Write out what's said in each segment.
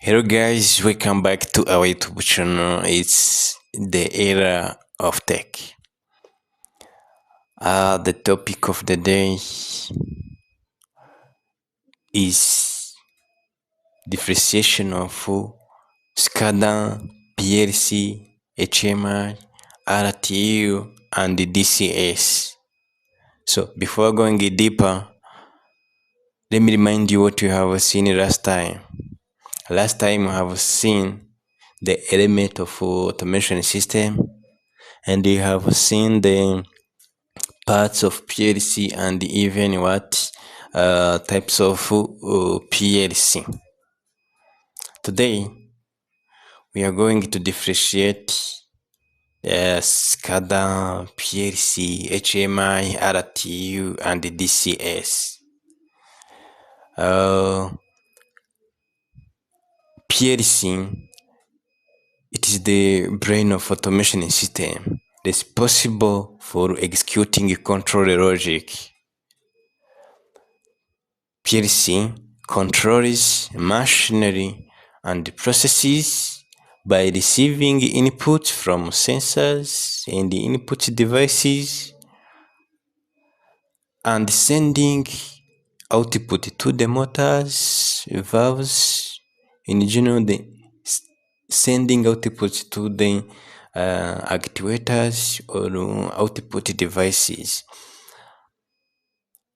Hello guys, welcome back to our YouTube channel. It's the era of tech. The topic of the day is differentiation of SCADA, PLC, HMI, RTU, and the DCS. So before going deeper, let me remind you what you have seen last time. Last time we have seen the element of automation system, and we have seen the parts of PLC and even what types of PLC. Today we are going to differentiate SCADA, PLC, HMI, RTU, and DCS. PLC, it is the brain of automation system responsible for executing control logic. PLC controls machinery and processes by receiving input from sensors and input devices and sending output to the motors, valves, in general, sending output to the actuators or output devices.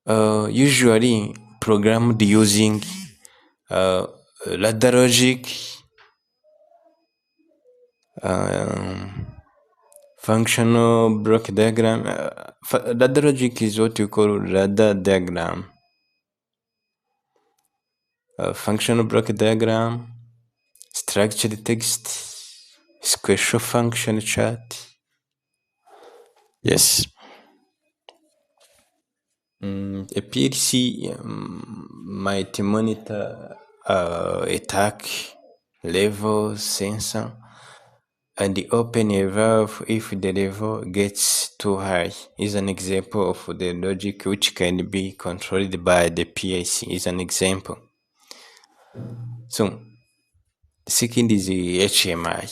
Usually programmed using ladder logic, functional block diagram. Ladder logic is what you call ladder diagram. Functional block diagram, structured text, special function chart. Yes. A PLC might monitor attack level sensor and open a valve if the level gets too high. Is an example of the logic which can be controlled by the PLC. Is an example. So the second is the HMI.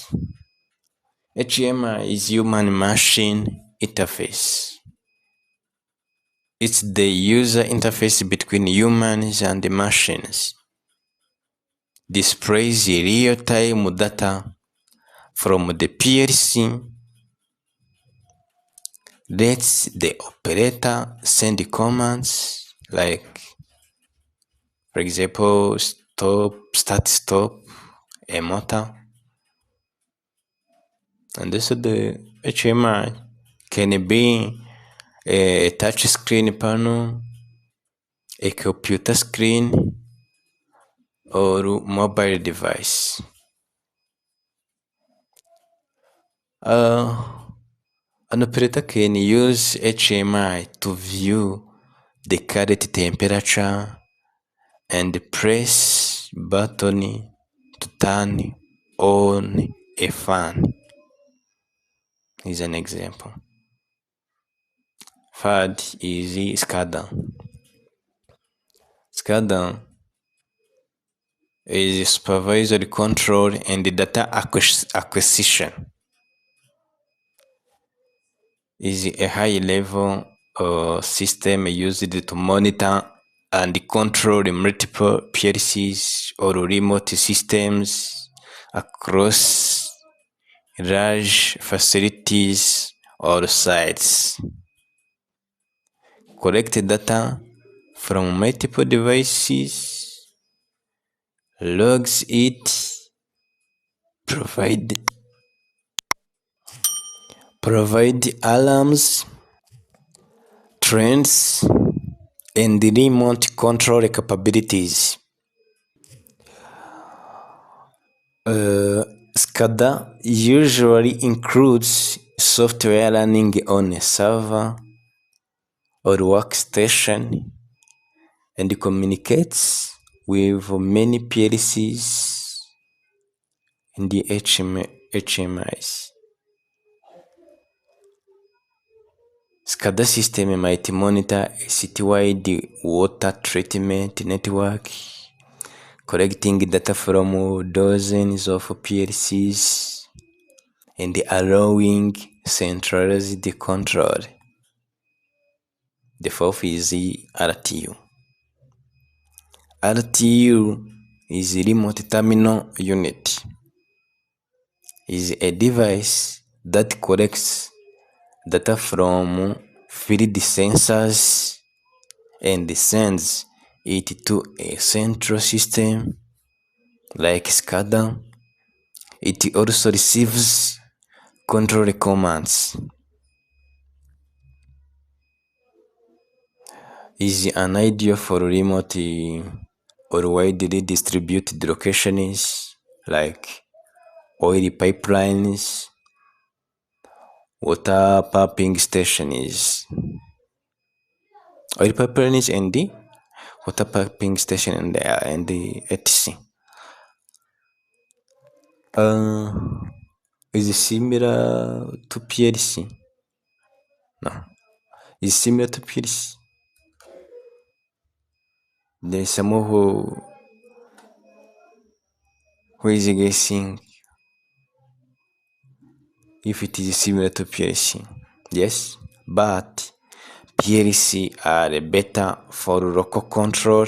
HMI is human machine interface. It's the user interface between humans and the machines. Displays real-time data from the PLC. Lets the operator send commands like, for example, start, a motor. And also the HMI can be a touch screen panel, a computer screen, or mobile device. An operator can use HMI to view the current temperature and press button to turn on a fan. Is an example. Third is SCADA. SCADA is supervisory control and data acquisition. Is a high-level system used to monitor and control multiple PLCs or remote systems across large facilities or sites. Collect data from multiple devices, logs it, provide alarms, trends, and remote control capabilities. SCADA usually includes software running on a server or workstation and communicates with many PLCs and the HMIs. SCADA system might monitor a citywide water treatment network, collecting data from dozens of PLCs and allowing centralized control. The fourth is the RTU. RTU is a remote terminal unit. Is a device that collects data from field sensors and sends it to a central system like SCADA. It also receives control commands. Is an idea for remote or widely distributed locations like oil pipelines, water pumping stations, oil pipelines and the water pumping station and the etc. Is it similar to PLC? No. Is similar to PLC? There's someone who is guessing if it is similar to PLC. Yes, but PLC are better for local control.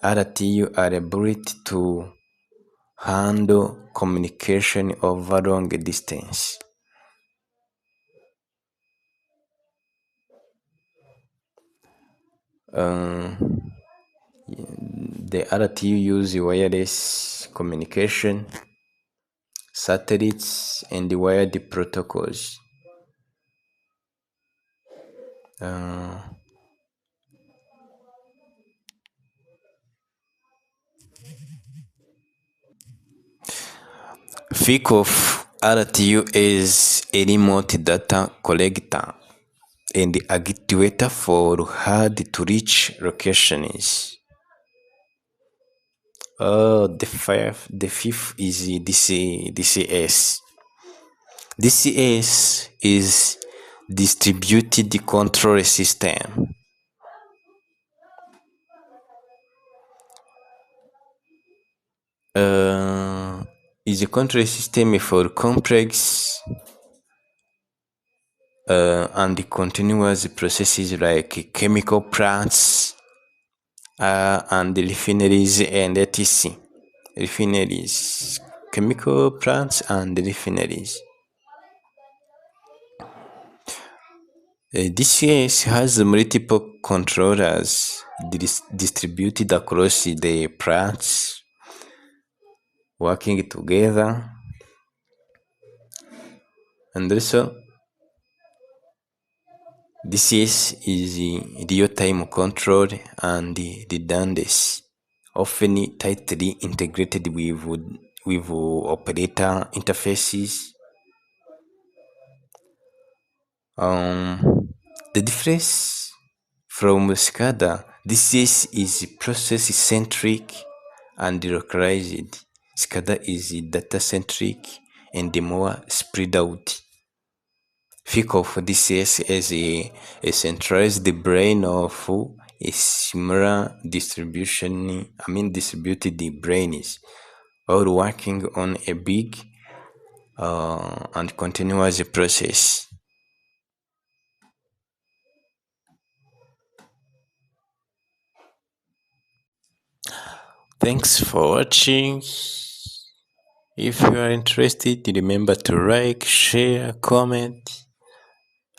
RTU are built to handle communication over long distance. The RTU use wireless communication, satellites, and wired protocols. Think of RTU as a remote data collector and actuator for hard-to-reach locations. The fifth is DCS. DCS is distributed control system. Is a control system for complex and continuous processes like chemical plants and refineries and etc. Refineries, chemical plants and refineries. DCS has multiple controllers distributed across the plants, working together, and also DCS is real-time control and redundancy, often tightly integrated with operator interfaces. The difference from SCADA, DCS is process-centric and localized. SCADA is data-centric and more spread out. Think of DCS as a centralized brain of a similar distributed brains, all working on a big and continuous process. Thanks for watching. If you are interested, remember to like, share, comment,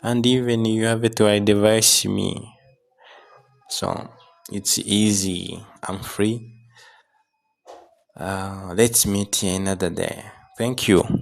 and even you have to advise me. So it's easy. I'm free. Let's meet another day. Thank you.